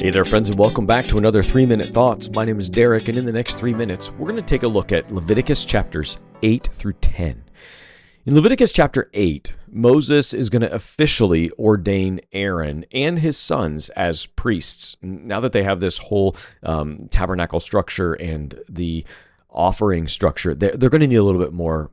Hey there, friends, and welcome back to another 3-Minute Thoughts. My name is Derek, and in the next 3 minutes, we're going to take a look at Leviticus chapters 8 through 10. In Leviticus chapter 8, Moses is going to officially ordain Aaron and his sons as priests. Now that they have this whole tabernacle structure and the offering structure, they're going to need a little bit more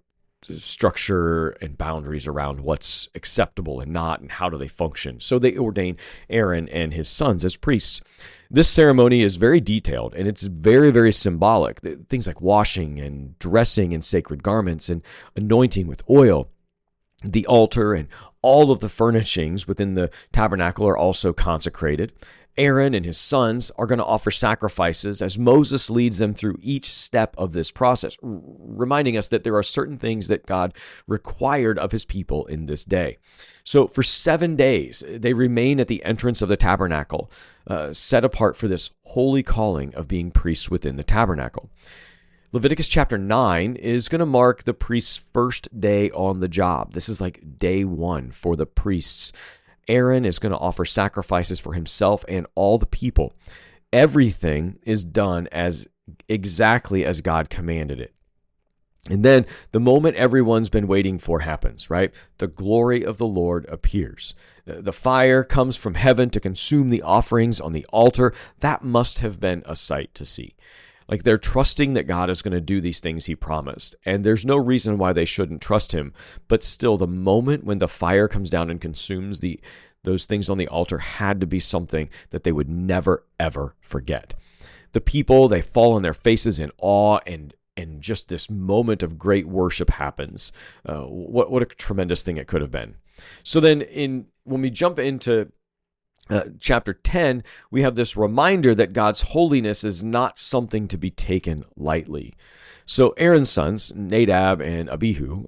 structure and boundaries around what's acceptable and not, and how do they function. So they ordain Aaron and his sons as priests. This ceremony is very detailed, and it's very, very symbolic. Things like washing and dressing in sacred garments and anointing with oil. The altar and all of the furnishings within the tabernacle are also consecrated. Aaron and his sons are going to offer sacrifices as Moses leads them through each step of this process, reminding us that there are certain things that God required of his people in this day. So for 7 days, they remain at the entrance of the tabernacle, set apart for this holy calling of being priests within the tabernacle. Leviticus chapter 9 is going to mark the priest's first day on the job. This is like day one for the priests. Aaron is going to offer sacrifices for himself and all the people. Everything is done as exactly as God commanded it. And then the moment everyone's been waiting for happens, right? The glory of the Lord appears. The fire comes from heaven to consume the offerings on the altar. That must have been a sight to see. Like, they're trusting that God is going to do these things he promised, and there's no reason why they shouldn't trust him. But still, the moment when the fire comes down and consumes those things on the altar had to be something that they would never, ever forget. The people, they fall on their faces in awe, and just this moment of great worship happens. What a tremendous thing it could have been. So then when we jump into chapter 10, we have this reminder that God's holiness is not something to be taken lightly. So Aaron's sons, Nadab and Abihu,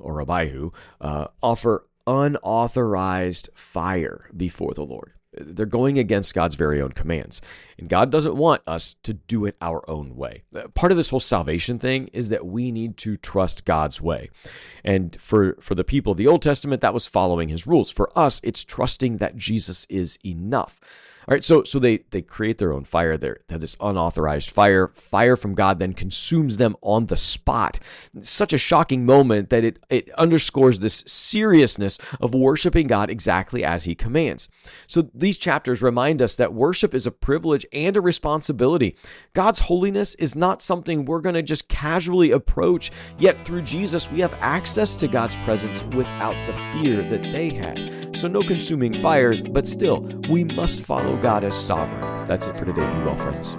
offer unauthorized fire before the Lord. They're going against God's very own commands. And God doesn't want us to do it our own way. Part of this whole salvation thing is that we need to trust God's way. And for the people of the Old Testament, that was following his rules. For us, it's trusting that Jesus is enough. All right, so they create their own fire. They have this unauthorized fire. Fire from God then consumes them on the spot. It's such a shocking moment that it underscores this seriousness of worshiping God exactly as he commands. So these chapters remind us that worship is a privilege and a responsibility. God's holiness is not something we're going to just casually approach, yet through Jesus, we have access to God's presence without the fear that they had. So no consuming fires, but still, we must follow God as sovereign. That's it for today. Be well, friends.